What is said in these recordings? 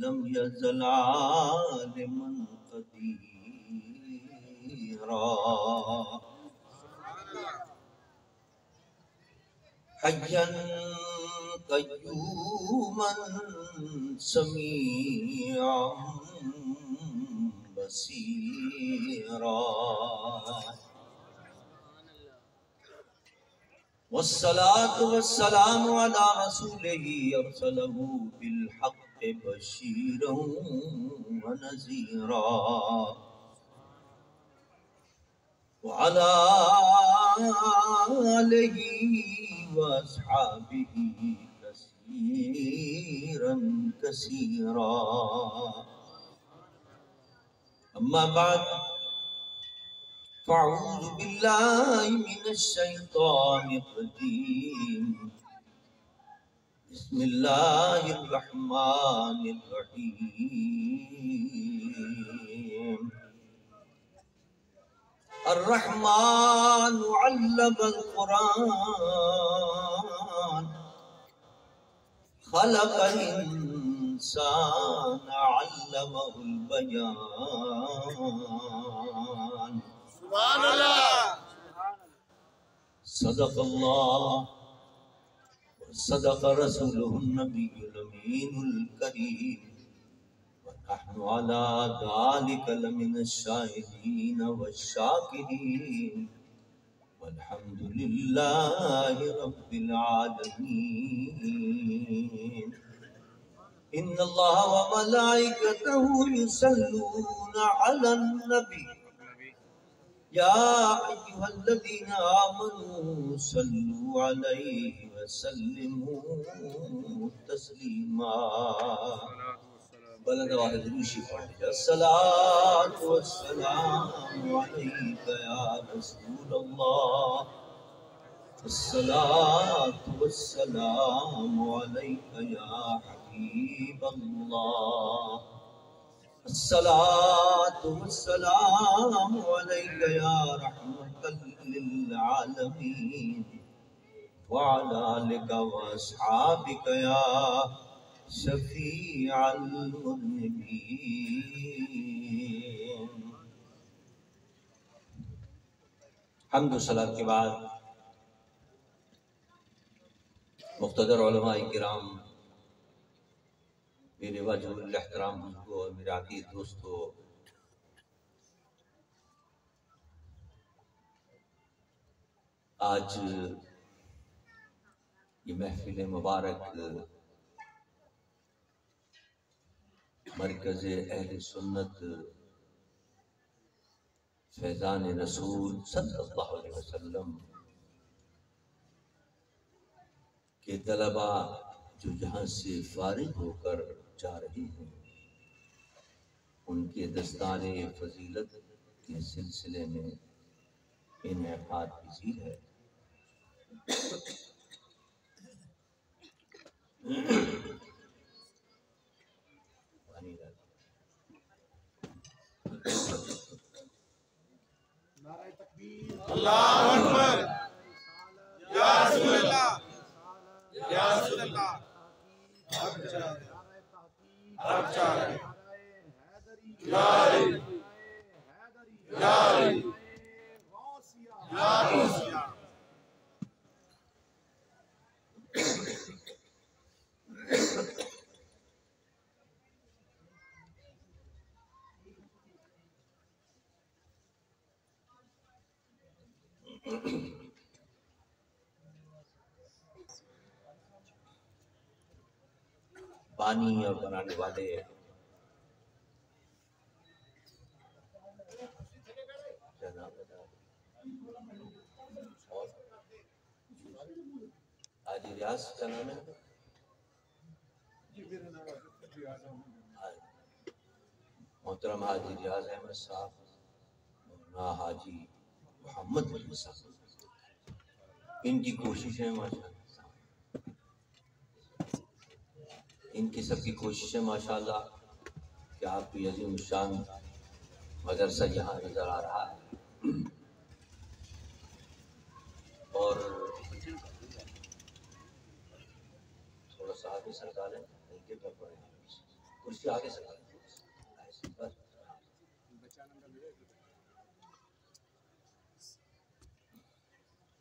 لم يزل عالما قديرا حيا قيوما سميعا بصيرا والصلاة والسلام على رسوله أرسله بالحق بشيرا ونذيرا وعلى آله وأصحابه كثيرا كثيرا أما بعد فأعوذ بالله من الشيطان الرجيم بسم الله الرحمن الرحيم الرحمن علم القرآن خلق الإنسان علمه البيان سبحان الله صدق الله وصدق رسوله النبي الأمين الكريم ونحن على ذلك لمن الشاهدين والشاكرين والحمد لله رب العالمين إن الله وملائكته يصلون على النبي يا أيها الذين آمنوا صلوا عليه وسلموا تسليما بلد واحد روشی پڑھ لیا الصلاة والسلام عليك يا رسول الله الصلاة والسلام عليك يا حبيب الله الصلاة والسلام عليك يا رحمة للعالمين وعلى آلك وأصحابك يا شفيع المذنبين. حمد و صلاۃ کے بعد مقتدر علماء کرام، میرے واجب الاحترام بزرگوں اور میرے عزیز دوستوں، آج یہ محفل مبارک مرکز اہل سنت فیضان رسول صلی اللہ علیہ وسلم کے طلباء جو یہاں سے فارغ ہو کر جا رہے ہیں، ان کے دستانے فضیلت کے سلسلے میں انعقاد پذیر ہے۔ اللہ اکبر، یا رسول اللہ، یا رسول اللہ، حق چاہے، یا علی، یا علی، یا غوثیہ۔ بانی اور بنانے والے حاجی ریاض کا نام ہے، محترم حاجی ریاض احمد صاحب، مولانا حاجی محمد علی صاحب، ان کی کوششیں ماشاءاللہ، ان کی سب کی کوششیں ماشاءاللہ کہ آپ کی عظیم الشان مدرسہ یہاں نظر آ رہا ہے، اور تھوڑا سا آگے سر ڈالیں، ہلکے پر پڑے ہیں۔ کرسی آگے سے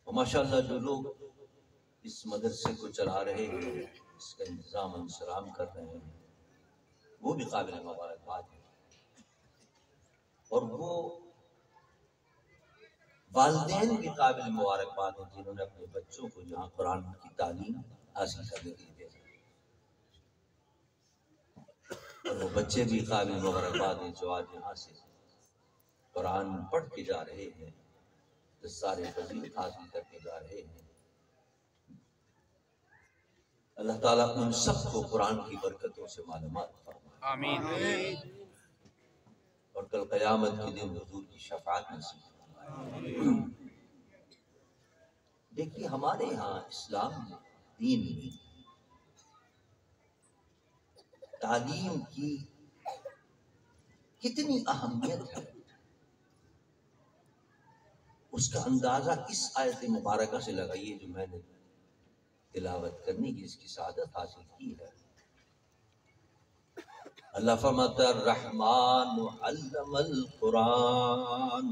ماشاء اللہ جو لوگ اس مدرسے کو چلا رہے ہیں، اس کا انتظام انسلام کر رہے ہیں، وہ بھی قابل مبارکباد ہے، اور وہ والدین بھی قابل مبارکباد ہیں جنہوں نے اپنے بچوں کو یہاں قرآن کی تعلیم حاصل کرنے کے لیے بھیجا، اور وہ بچے بھی قابل مبارکباد ہیں جو آج یہاں سے قرآن پڑھ کے جا رہے ہیں، سارے فضیلت حاصل کر کے جا رہے ہیں۔ اللہ تعالیٰ ان سب کو قرآن کی برکتوں سے معلومات فرمائے، آمین، اور کل قیامت کے دن حضور کی شفاعت نصیب فرمائے۔ دیکھیے ہمارے ہاں اسلام دین میں تعلیم کی کتنی اہمیت ہے، اس کا اندازہ اس آیت مبارکہ سے لگائیے جو میں نے تلاوت کرنے کی اس کی سعادت حاصل کی ہے۔ اللہ فرماتا ہے الرحمن علم القرآن،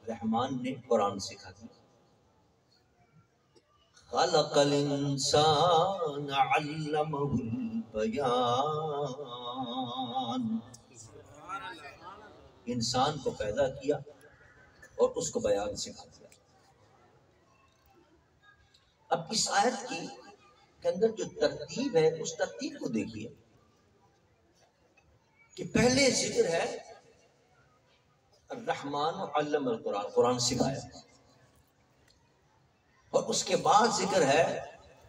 رحمان نے قرآن سکھا دیا۔ خلق الانسان علمہ البیان، انسان کو پیدا کیا اور اس کو بیان سکھا دیا۔ اب اس آیت کی کے اندر جو ترتیب ہے اس ترتیب کو دیکھیے کہ پہلے ذکر ہے الرحمن علم القرآن، قرآن سکھایا، اور اس کے بعد ذکر ہے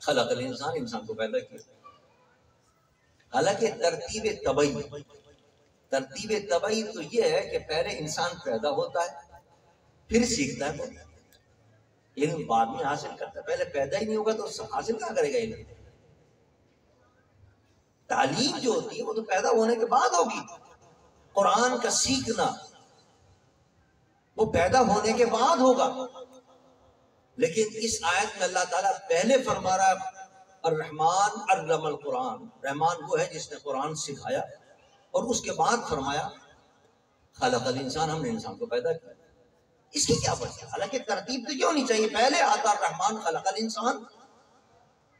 خلق الانسان، انسان کو پیدا کیا۔ حالانکہ ترتیب طبعی تو یہ ہے کہ پہلے انسان پیدا ہوتا ہے پھر سیکھتا ہے، علم بعد میں حاصل کرتا ہے، پہلے پیدا ہی نہیں ہوگا تو حاصل کیا کرے گا علم؟ تعلیم جو ہوتی ہے وہ تو پیدا ہونے کے بعد ہوگی، قرآن کا سیکھنا وہ پیدا ہونے کے بعد ہوگا۔ لیکن اس آیت میں اللہ تعالیٰ پہلے فرما رہا ہے الرحمن علم القرآن، رحمان وہ ہے جس نے قرآن سکھایا، اور اس کے بعد فرمایا خلق الانسان، ہم نے انسان کو پیدا کیا۔ اس کی کیا وجہ؟ حالانکہ ترتیب تو یہ ہونی چاہیے، پہلے آتا الرحمن خلق الانسان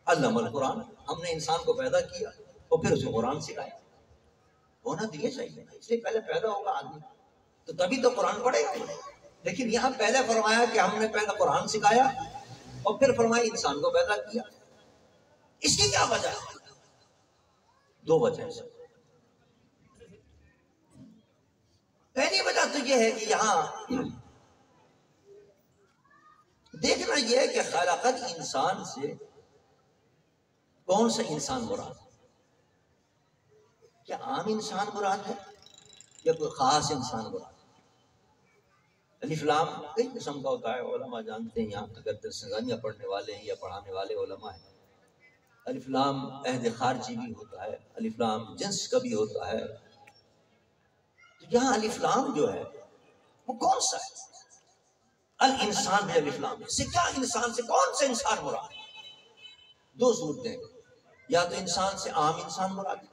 علم القرآن، ہم نے انسان کو پیدا کیا اور پھر اسے قرآن سکھایا، ہونا تو یہ چاہیے، اس لیے پہلے پیدا ہوگا آدمی تو تبھی تو قرآن پڑھے گا۔ لیکن یہاں پہلے فرمایا کہ ہم نے پہلے قرآن سکھایا اور پھر فرمایا انسان کو پیدا کیا، اس کی کیا وجہ ہے؟ دو وجہ سے۔ پہلی وجہ تو یہ ہے کہ یہاں دیکھنا یہ ہے کہ خلقت انسان سے کون سا انسان مراد ہے؟ کیا عام انسان مراد ہے یا کوئی خاص انسان مراد ہے؟ الف لام کئی قسم کا ہوتا ہے، علماء جانتے ہیں، یہاں اگر درسگانیاں پڑھنے والے ہیں یا پڑھانے والے علماء ہیں۔ الف لام عہد خارجی بھی ہوتا ہے، الف لام جنس کا بھی ہوتا ہے، تو یہاں الف لام جو ہے وہ کون سا ہے؟ الانسان ہے الف لام، اس سے کیا انسان سے کون سے انسان مراد ہے؟ دو صورتیں، یا تو انسان سے عام انسان مراد ہے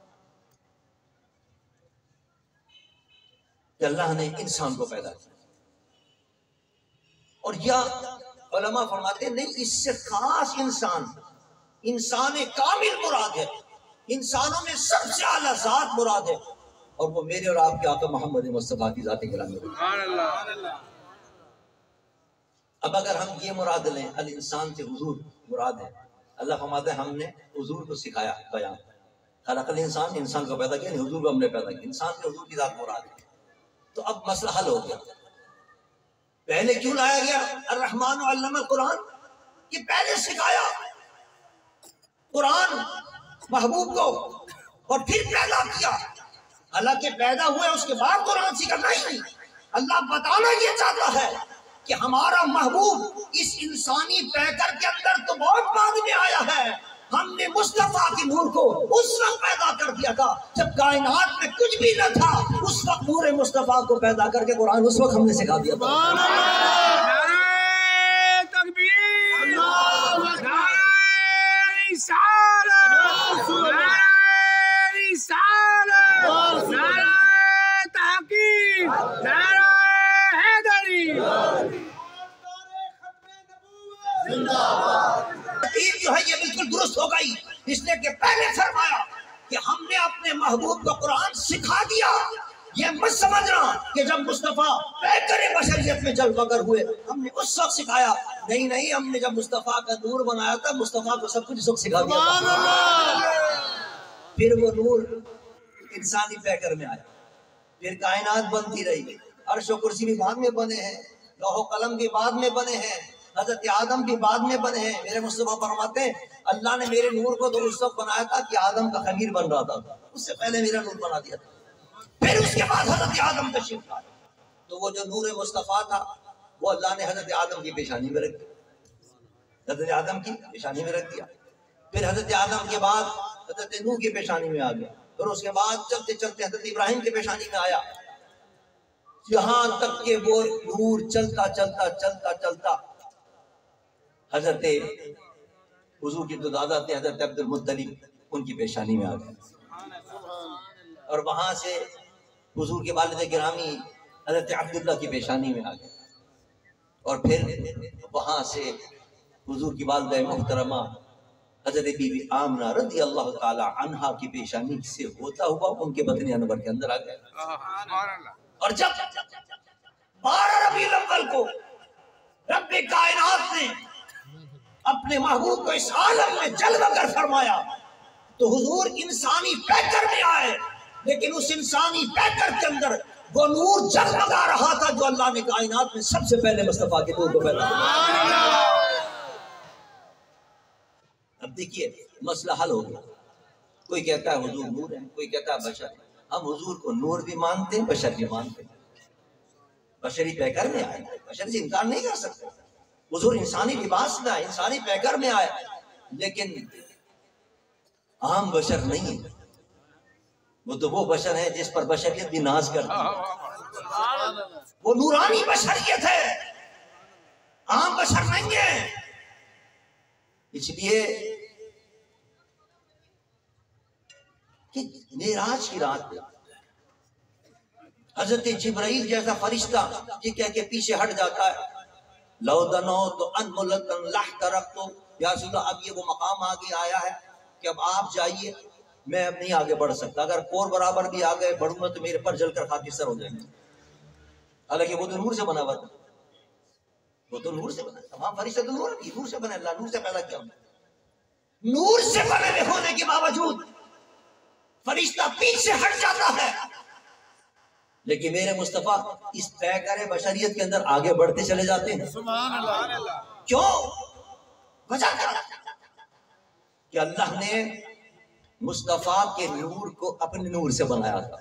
کہ اللہ نے انسان کو پیدا کیا، اور یا علماء فرماتے ہیں نہیں، اس سے خاص انسان کامل مراد ہے، انسانوں میں سب سے اعلیٰ ذات مراد ہے، اور وہ میرے اور آپ کے آقا محمد مصطفیٰ کی ذات گرامی ہے۔ سبحان اللہ۔ اب اگر ہم یہ مراد لیں الانسان سے حضور مراد ہے، اللہ فرماتا ہے ہم نے حضور کو سکھایا بیان، خلق الانسان، انسان کو پیدا کیا، حضور کو ہم نے پیدا کیا، انسان سے حضور کی ذات مراد ہے۔ تو اب مسئلہ حل ہو گیا۔ پہلے کیوں لایا گیا الرحمن علم القرآن؟ یہ پہلے سکھایا قرآن محبوب کو اور پھر پیدا کیا، حالانکہ پیدا ہوئے اس کے بعد قرآن سیکھا نہیں۔ اللہ بتانا یہ چاہتا ہے کہ ہمارا محبوب اس انسانی پیکر کے اندر تو بہت بعد میں آیا ہے، ہم نے مصطفیٰ کے نور کو اس وقت پیدا کر دیا تھا جب کائنات میں کچھ بھی نہ تھا، اس وقت نور مصطفیٰ کو پیدا کر کے قرآن اس وقت ہم نے سکھا دیا تھا۔ نعرہ تکبیر، نعرہ رسالت، نعرہ محبوب کو قرآن سکھا دیا. یہ مت سمجھنا کہ جب مصطفیٰ پیکر بشریت میں جلوہ گر ہوئے ہم نے اس وقت سکھایا. نہیں, ہم نے جب مصطفیٰ کا نور بنایا تھا, مصطفیٰ کو سب کچھ اس وقت سکھا دیا تھا. پھر وہ نور انسانی پیکر میں آیا, پھر کائنات بنتی رہی. عرش و کرسی بھی بعد میں بنے ہیں, لوح و قلم بھی بعد میں بنے ہیں, حضرت آدم بھی بعد میں بنے ہیں. میرے مصطفیٰ فرماتے ہیں اللہ نے میرے نور کو تو اس وقت بنایا تھا کہ آدم کا خمیر بن رہا تھا, اس سے پہلے میرا نور بنا دیا تھا. پھر اس کے بعد حضرت آدم تشریف لائے تو وہ جو نور مصطفیٰ تھا وہ اللہ نے حضرت آدم کی پیشانی میں رکھ دیا, حضرت آدم کی پیشانی میں رکھ دیا. پھر حضرت آدم کے بعد حضرت نوح کی پیشانی میں آ گیا. پھر اس کے بعد چلتے چلتے حضرت ابراہیم کی پیشانی میں آیا, یہاں تک کہ وہ نور چلتا چلتا چلتا چلتا حضرت حضور کی جو دادا تھے حضرت عبد المطلب ان کی پیشانی میں آ گیا, اور وہاں سے حضور کے والد گرامی حضرت عبداللہ کی پیشانی میں آ گیا, اور پھر وہاں سے حضور کی والدہ محترمہ حضرت بی بی آمنہ رضی اللہ تعالی عنہا کی پیشانی سے ہوتا ہوا ان کے بطن انور کے اندر آ گیا. اور جب 12 ربیع الاول کو رب کائنات نے اپنے محبوب کو اس عالم میں جلوہ گر فرمایا تو حضور انسانی پیکر میں آئے, لیکن اس انسانی پیکر کے اندر وہ نور جگمگا رہا تھا جو اللہ نے کائنات میں سب سے پہلے مصطفیٰ کے نور کو پیدا کیا. اب دیکھیے مسئلہ حل ہو گیا. کوئی کہتا ہے حضور نور ہے, کوئی کہتا ہے بشر. ہم حضور کو نور بھی مانتے ہیں, بشر بھی مانتے ہیں. بشری پیکر میں آئے, بشر سے انکار نہیں کر سکتے. حضور انسانی لباس میں آئے, انسانی پیکر میں آئے, لیکن عام بشر نہیں ہے. وہ تو وہ بشر ہے جس پر بشریت بھی ناز کرتی ہے. وہ نورانی بشریت ہے, عام بشر نہیں ہے. اس لیے کہ معراج کی رات حضرت جبرائیل جیسا فرشتہ یہ کہہ کے پیچھے ہٹ جاتا ہے, لو دنوت ان ملکن لحترقت, یا رسول اللہ اب یہ وہ مقام آگے آیا ہے کہ اب آپ جائیے, میں اب نہیں آگے بڑھ سکتا. اگر کور برابر بھی آگے بڑھوں گا تو میرے پر جل کر خاکستر ہو جائیں گے. حالانکہ وہ تو نور سے بنا ہوا تھا, وہ تو نور سے بنا. تمام فرشتے تو نور سے بنے, اللہ نور سے پیدا کیا. نور سے بنے ہونے کے باوجود فرشتہ پیچھے ہٹ جاتا ہے, لیکن میرے مصطفیٰ اس پیکر بشریت کے اندر آگے بڑھتے چلے جاتے ہیں. سبحان اللہ. کیوں؟ وجہ کیا کہ اللہ نے مصطفیٰ کے نور کو اپنے نور سے بنایا تھا.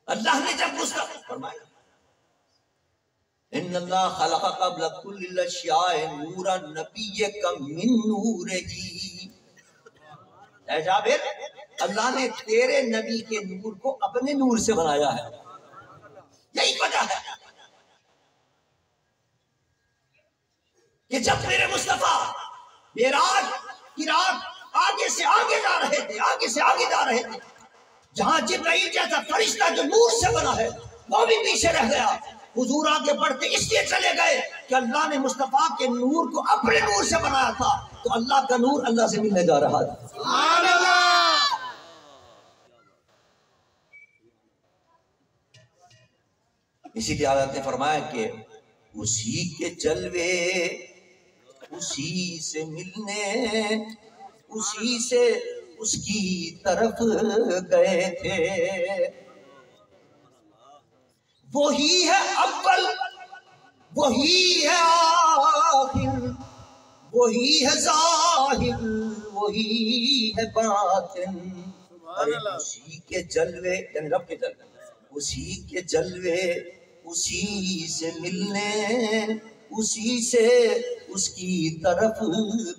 اللہ نے جب مصطفیٰ فرمایا ان اللہ خلق قبل کل الاشیاء نورا نبیک من نورہ, اے جابر اللہ نے تیرے نبی کے نور کو اپنے نور سے بنایا ہے. یہی وجہ ہے کہ جب میرے مصطفیٰ معراج کی رات آگے سے آگے جا رہے تھے, آگے سے آگے جا رہے تھے, جہاں جبرائیل جیسا فرشتہ جو نور سے بنا ہے وہ بھی پیچھے رہ گیا. حضور آگے بڑھتے اس لیے چلے گئے کہ اللہ نے مصطفیٰ کے نور کو اپنے نور سے بنایا تھا, تو اللہ کا نور اللہ سے ملنے جا رہا تھا. سبحان اللہ. اسی لیے حضرت نے فرمایا کہ اسی کے جلوے اسی سے ملنے اسی سے اس کی طرف گئے تھے. وہی ہے اول, وہی ہے آخر, وہی ہے ظاہر, وہی ہے باطن. اسی کے جلوے یعنی رب کے جلوے, اسی کے جلوے اسی سے ملنے اسی سے اس کی طرف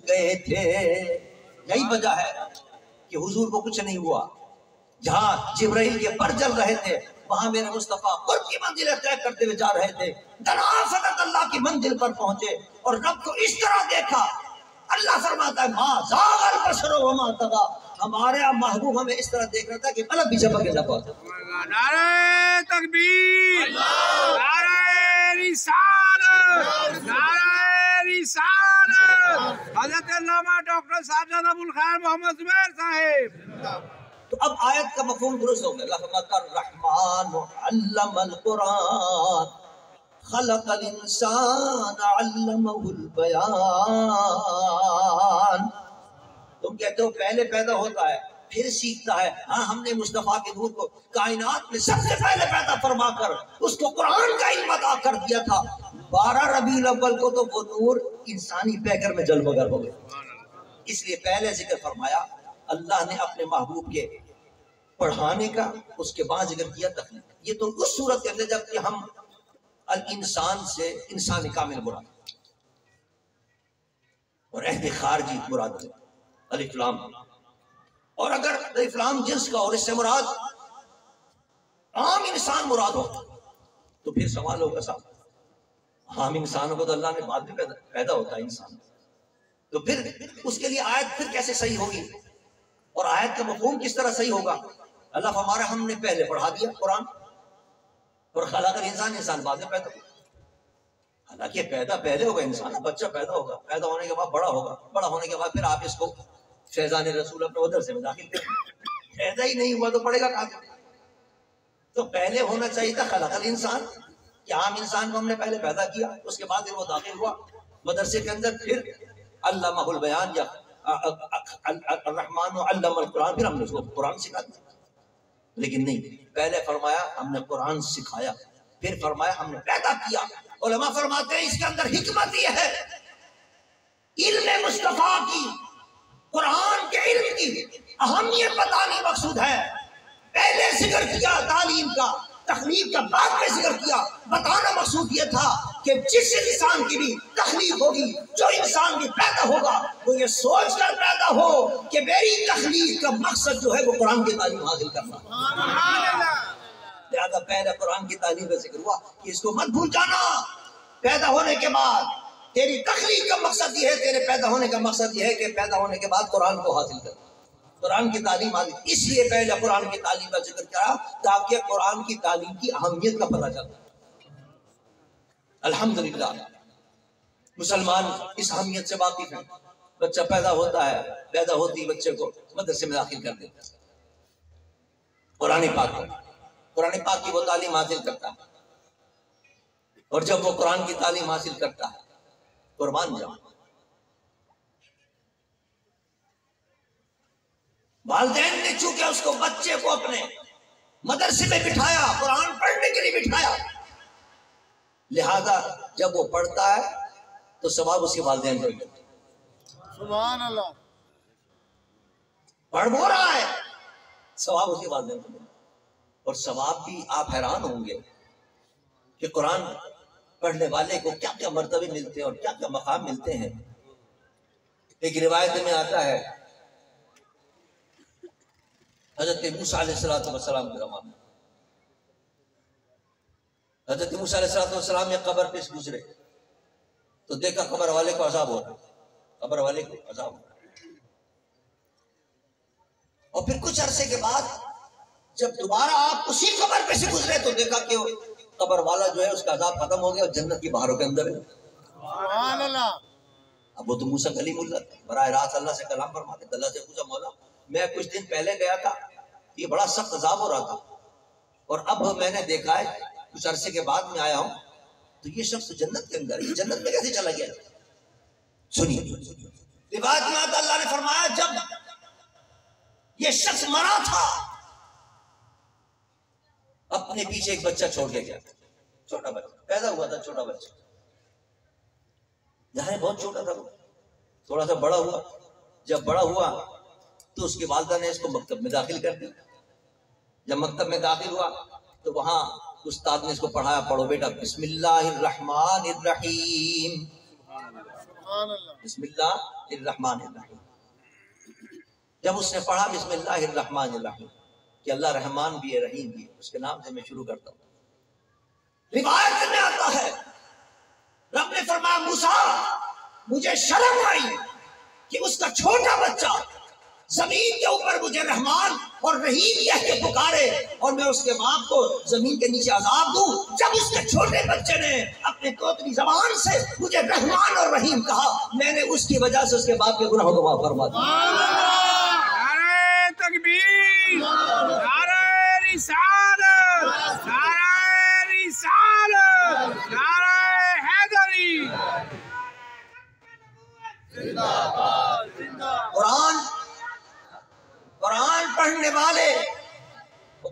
گئے تھے. یہی وجہ ہے کہ حضور کو کچھ نہیں ہوا. جہاں جبرائیل کے پر جل رہے تھے وہاں میرے مصطفیٰ قرب کی منزلیں طے کرتے ہوئے جا رہے تھے. دراصل اللہ کی منزل پر پہنچے اور رب کو اس طرح دیکھا. اللہ فرماتا ہے ما زاغ البصر وما طغى, ہمارے محبوب ہمیں اس طرح دیکھ رہا تھا کہ پلک بھی جھپک کے نہ پاتا. نعرہ تکبیر, نعرہ رسالت, نعرہ رسالت. علامہ ڈاکٹر صاحبزادہ ابو الخیر محمد زبیر صاحب. تو اب آیت کا مفہوم درست ہو گیا. اللہ فرماتا ہے الرحمن علم القرآن خلق الانسان علمہ البیان. تم کہتے ہو پہلے پیدا ہوتا ہے پھر سیکھتا ہے. ہاں ہم نے مصطفیٰ کے نور کو کائنات میں سب سے پہلے پیدا فرما کر اس کو قرآن کا علم عطا کر دیا تھا. 12 ربیع الاول کو تو وہ نور انسانی پیکر میں جلوگر ہو گئے. اس لیے پہلے ذکر فرمایا اللہ نے اپنے محبوب کے پڑھانے کا, اس کے بعد ذکر کیا تخلیق. یہ تو اس صورت کے اندر جب کہ ہم الانسان سے انسان کامل مراد اور عہد خارجی مراد ہے الف لام. اور اگر الف لام جنس کا اور اس سے مراد عام انسان مراد ہو تو پھر سوال ہوگا صاحب عام انسانوں کو تو اللہ نے بعد میں پیدا ہوتا ہے انسان, تو پھر اس کے لیے آیت پھر کیسے صحیح ہوگی اور آیت کا مفہوم کس طرح صحیح ہوگا؟ اللہ فرما رہا ہم نے پہلے پڑھا دیا قرآن اور خلق الانسان, انسان بعد میں پیدا ہو. حالانکہ پیدا پہلے ہوگا انسان, بچہ پیدا ہوگا, پیدا ہونے کے بعد بڑا ہوگا, بڑا ہونے کے بعد پھر آپ اس کو فیضان رسول اپنے مدرسے میں داخل کریں. پیدا ہی نہیں ہوا تو پڑھے گا کہاں؟ تو پہلے ہونا چاہیے تھا خلق الانسان کہ عام انسان کو ہم نے پہلے پیدا کیا, اس کے بعد پھر وہ داخل ہوا مدرسے کے اندر, پھر علمہ البیان یا الرحمن علم القرآن, پھر ہم نے اس کو قرآن سکھا دیا. لیکن نہیں, پہلے فرمایا ہم نے قرآن سکھایا, پھر فرمایا ہم نے پیدا کیا. علماء فرماتے ہیں اس کے اندر حکمت یہ ہے علم مصطفیٰ کی, قرآن کے علم کی اہمیت بتانے مقصود ہے. پہلے ذکر کیا تعلیم کا, تخلیق کا بعد میں ذکر کیا. بتانا مقصود یہ تھا کہ جس انسان کی بھی تخلیق ہوگی, جو انسان بھی پیدا ہوگا, وہ یہ سوچ کر پیدا ہو کہ میری تخلیق کا مقصد جو ہے وہ قرآن کی تعلیم حاصل کرنا. لہذا پہلے قرآن کی تعلیم کا ذکر ہوا کہ اس کو مت بھول جانا. پیدا ہونے کے بعد تیری تخلیق کا مقصد یہ ہے, تیرے پیدا ہونے کا مقصد یہ ہے کہ پیدا ہونے کے بعد قرآن کو حاصل کرنا, قرآن کی تعلیم حاصل. اس لیے پہلے قرآن کی تعلیم کا ذکر کرا تاکہ قرآن کی تعلیم کی اہمیت کا پتہ چلتا. الحمدللہ مسلمان اس اہمیت سے واقف ہیں. بچہ پیدا ہوتا ہے, پیدا ہوتی بچے کو مدرسے میں داخل کر دیتا ہے, قرآن پاک کی وہ تعلیم حاصل کرتا ہے. اور جب وہ قرآن کی تعلیم حاصل کرتا ہے, قربان جاؤ, والدین نے چونکہ اس کو بچے کو اپنے مدرسے میں بٹھایا, قرآن پڑھنے کے لیے بٹھایا, لہذا جب وہ پڑھتا ہے تو ثواب اس کے والدین کو ملتا ہے. سبحان اللہ. پڑھ بو رہا ہے, ثواب اس کے والدین کو ملتا ہے. اور ثواب بھی آپ حیران ہوں گے کہ قرآن پڑھنے والے کو کیا کیا مرتبے ملتے ہیں اور کیا کیا مقام ملتے ہیں. ایک روایت میں آتا ہے حضرت موسیٰ علیہ السلام کے زمانے میں, حضرت موسیٰ علیہ السلام یہ قبر پہ گزرے تو دیکھا قبر والے کو عذاب ہو رہا, قبر والے کو عذاب ہو رہا. اور پھر کچھ عرصے کے بعد جب دوبارہ آپ اسی قبر پہ سے گزرے تو دیکھا کہ قبر والا جو ہے اس کا عذاب ختم ہو گیا اور جنت کی بہاروں کے اندر ہے. سبحان اللہ. اب وہ تو موسیٰ کلیم اللہ براہ راست اللہ سے کلام فرماتے. اللہ سے پوچھا مولا میں کچھ دن پہلے گیا تھا, یہ بڑا سخت عذاب ہو رہا تھا, اور اب میں نے دیکھا ہے کچھ عرصے کے بعد میں آیا ہوں تو یہ شخص جنت کے اندر ہے, جنت میں کیسے چلا گیا؟ سنیے روایت میں آتا اللہ نے فرمایا جب یہ شخص مرا تھا اپنے پیچھے ایک بچہ چھوڑ کے گیا, چھوٹا بچہ پیدا ہوا تھا, چھوٹا بچہ یہاں بہت چھوٹا تھا, تھوڑا سا بڑا ہوا. جب بڑا ہوا تو اس کی والدہ نے اس کو مکتب میں داخل کر دیا. جب مکتب میں داخل ہوا تو وہاں استاد نے اس کو پڑھایا, پڑھو بیٹا بسم اللہ الرحمن الرحیم, بسم اللہ الرحمن الرحیم. جب اس نے پڑھا بسم اللہ الرحمن الرحیم کہ اللہ رحمان بھی ہے رحیم بھی ہے, اس کے نام سے میں شروع کرتا ہوں. روایت میں آتا ہے رب نے فرمایا موسیٰ مجھے شرم آئی کہ اس کا چھوٹا بچہ زمین کے اوپر مجھے رحمان اور رحیم کہہ کے پکارے اور میں اس کے باپ کو زمین کے نیچے عذاب دوں. جب اس کے چھوٹے بچے نے اپنے توتلی زبان سے مجھے رحمان اور رحیم کہا، میں نے اس کی وجہ سے اس کے باپ کے گناہوں کو معاف فرما دیا. نعرہ تکبیر، نعرہ رسالت، نعرہ رسالت، نعرہ حیدری. قرآن پڑھنے والے،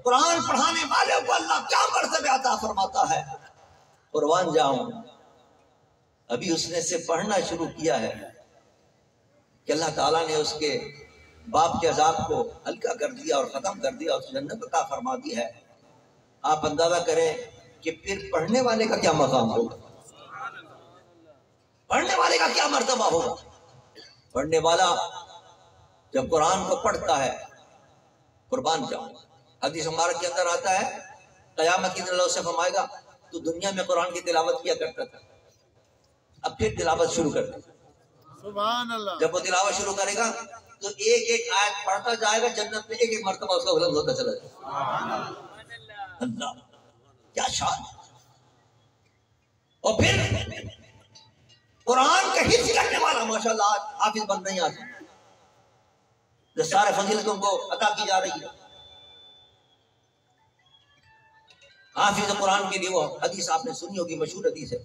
قرآن پڑھانے والے کو اللہ کیا مرتبہ عطا فرماتا ہے. قربان جاؤں، ابھی اس نے سے پڑھنا شروع کیا ہے کہ اللہ تعالیٰ نے اس کے باپ کے عذاب کو ہلکا کر دیا اور ختم کر دیا، اس جنت عطا فرما دی ہے. آپ اندازہ کریں کہ پھر پڑھنے والے کا کیا مقام ہوگا، پڑھنے والے کا کیا مرتبہ ہوگا. پڑھنے والا جب قرآن کو پڑھتا ہے، قربان جاؤں، حدیث مبارک کے اندر آتا ہے قیامت کے دن اللہ سے فرمائے گا تو دنیا میں قرآن کی تلاوت کیا کرتا تھا، اب پھر تلاوت شروع کر دے. سبحان اللہ. جب وہ تلاوت شروع کرے گا تو ایک ایک آیت پڑھتا جائے گا، جنت میں ایک ایک مرتبہ اس کا بلند ہوتا چلا جائے گا. اللہ کیا شان. اور پھر قرآن کا حفظ کرنے والا ماشاءاللہ حافظ بن نہیں آتا، سارے فضیلتوں کو عطا کی جا رہی ہے. حافظ قرآن کے لیے وہ حدیث آپ نے سنی ہوگی، مشہور حدیث ہے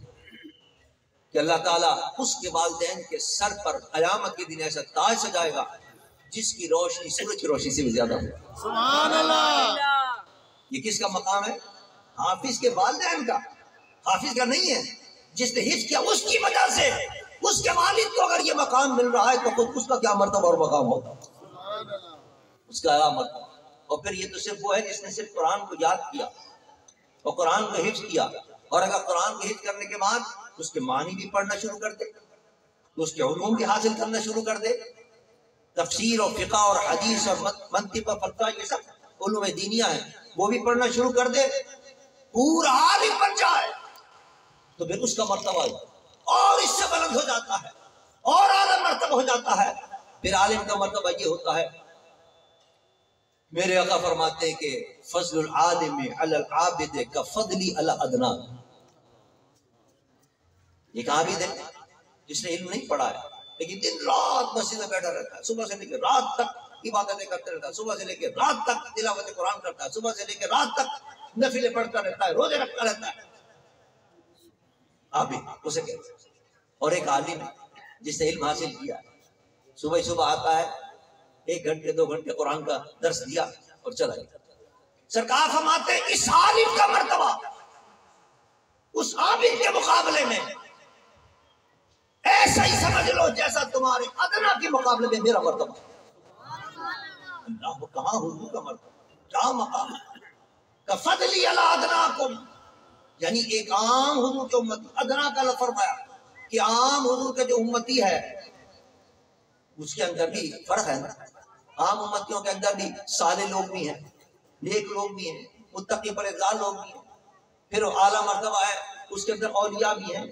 کہ اللہ تعالیٰ اس کے والدین کے سر پر قیامت کے دن ایسا تاج سجائے گا جس کی روشنی سورج کی روشنی سے بھی زیادہ ہو. سبحان اللہ. یہ کس کا مقام ہے؟ حافظ کے والدین کا، حافظ کا نہیں ہے. جس نے حفظ کیا اس کی وجہ سے اس کے والد کو اگر یہ مقام مل رہا ہے تو خود اس کا کیا مرتبہ اور مقام ہوگا، اس کا کیا مرتبہ. اور پھر یہ تو صرف وہ ہے جس نے صرف قرآن کو یاد کیا اور قرآن کو حفظ کیا، اور اگر قرآن کو حفظ کرنے کے بعد اس کے معنی بھی پڑھنا شروع کر دے، اس کے علوم بھی حاصل کرنا شروع کر دے، تفسیر اور فقہ اور حدیث اور منطق اور فلسفہ یہ سب علوم دینیہ ہیں وہ بھی پڑھنا شروع کر دے، پورا عالم بن جائے تو پھر اس کا مرتبہ اور اس سے بلند ہو جاتا ہے اور اعلیٰ مرتبہ ہو جاتا ہے. پھر عالم کا مرتبہ یہ ہوتا ہے، میرے آقا فرماتے ہیں کہ فضل العالم علی العابد کفضلی علی ادنا. ایک عابد ہے جس نے علم نہیں پڑھا ہے لیکن دن رات مسجد میں بیٹھا رہتا ہے، صبح سے لے کے رات تک عبادتیں کرتے رہتا ہے، صبح سے لے کے رات تک تلاوت قرآن کرتا ہے، صبح سے لے کے رات تک نفلیں پڑھتا رہتا ہے، روزے رکھتا رہتا ہے، عابد اسے کہتے ہیں. اور ایک عالم جس نے علم حاصل کیا، صبح صبح آتا ہے، 1 گھنٹے 2 گھنٹے قرآن کا درس دیا اور چلا گیا. سرکار فرماتے ہیں اس عالم کا مرتبہ اس عابد کے مقابلے میں ایسا ہی سمجھ لو جیسا تمہارے ادنا کے مقابلے میں میرا مرتبہ. اللہ کہاں حضور کا مرتبہ، کیا مقام ہے. کفضلی علی ادناکم، یعنی ایک عام حضور کے امتی، ادنا کا لفظ فرمایا کہ عام حضور کے جو امتی ہے اس کے اندر بھی فرق ہے نا. عام امتیوں کے اندر بھی صالح لوگ بھی ہیں، نیک لوگ بھی ہیں، متقی پرہیزگار لوگ بھی ہیں. پھر اعلیٰ مرتبہ ہے اس کے اندر اولیاء بھی ہیں.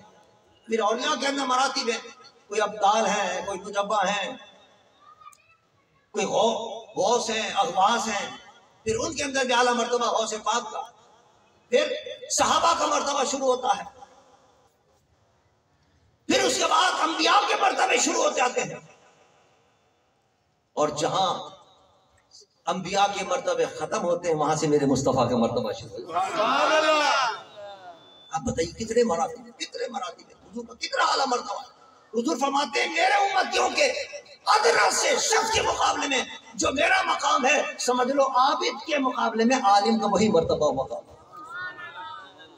پھر اولیاء کے اندر مراتب ہیں، کوئی ابدال ہیں، کوئی نجبہ ہیں، کوئی غوث ہیں، اغواث ہیں. پھر ان کے اندر بھی اعلیٰ مرتبہ غوث پاک کا. پھر صحابہ کا مرتبہ شروع ہوتا ہے. پھر اس کے بعد انبیاء کے مرتبے شروع ہو جاتے ہیں. اور جہاں انبیاء کے مرتبے ختم ہوتے ہیں وہاں سے میرے مصطفیٰ کا مرتبہ شروع ہوتا ہے. آپ بتائیے کتنے مراتب ہیں، کتنے مراتب ہیں، حضور کا کتنا اعلیٰ مرتبہ ہے. حضور فرماتے ہیں میرے امتیوں کے ادنا سے شخص کے مقابلے میں جو میرا مقام ہے سمجھ لو عابد کے مقابلے میں عالم کا وہی مرتبہ مقام.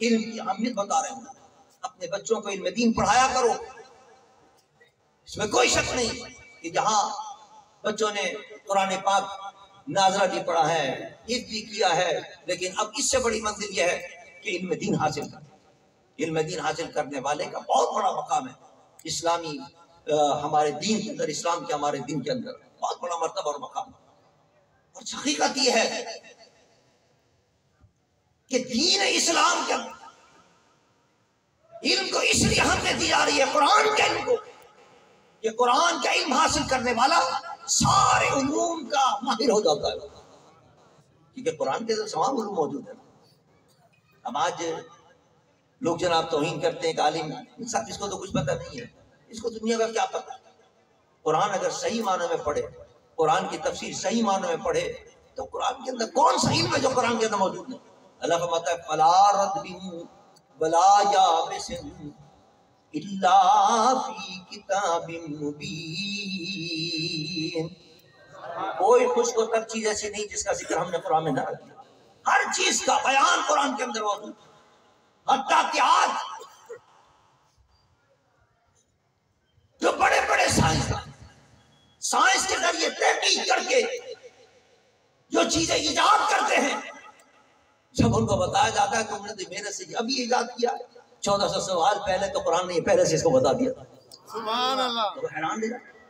علم کی اہمیت بتا رہے ہوں. اپنے بچوں کو علم دین پڑھایا کرو، اس میں کوئی شک نہیں کہ جہاں بچوں نے قرآن پاک ناظرہ بھی پڑھا ہے، حفظ بھی کیا ہے، لیکن اب اس سے بڑی منزل یہ ہے کہ علم دین حاصل کرنا. علم دین حاصل کرنے والے کا بہت بڑا مقام ہے اسلامی ہمارے دین کے اندر، اسلام کے ہمارے دین کے اندر بہت بڑا مرتبہ اور مقام. اور حقیقت یہ ہے کہ دین اسلام کے اندر علم کو اس لیے اہمیت دی جا رہی ہے، قرآن کے علم کو، کہ قرآن کا علم حاصل کرنے والا سارے علوم کا ماہر ہو جاتا ہے، کیونکہ قرآن کے اندر تمام علوم موجود ہیں۔ اب آج لوگ جناب توہین کرتے ہیں کہ عالم صاحب اس کو تو کچھ پتہ نہیں ہے، اس کو دنیا کا کیا پتہ۔ قرآن اگر صحیح معنی میں پڑھے، قرآن کی تفسیر صحیح معنی میں پڑھے، تو قرآن کے اندر کون سا علم ہے جو قرآن کے اندر موجود ہے؟ اللہ فرماتا ہے فلا رتب ولا یابس الا فی کتاب مبین۔ کوئی خشک و تر چیز ایسی نہیں جس کا ذکر ہم نے قرآن میں نہ کیا، ہر چیز کا بیان قرآن کے اندر موجود ہے۔ حتیٰ کہ آج جو بڑے بڑے سائنس کے ذریعے تحقیق کر کے جو چیزیں ایجاد کرتے ہیں، جب ان کو بتایا جاتا ہے تم نے تو محنت سے ابھی ایجاد کیا، 1400 سال پہلے تو قرآن نے پہلے سے اس کو بتا دیا تھا، سبحان اللہ، تو حیران رہ جاتے ہیں۔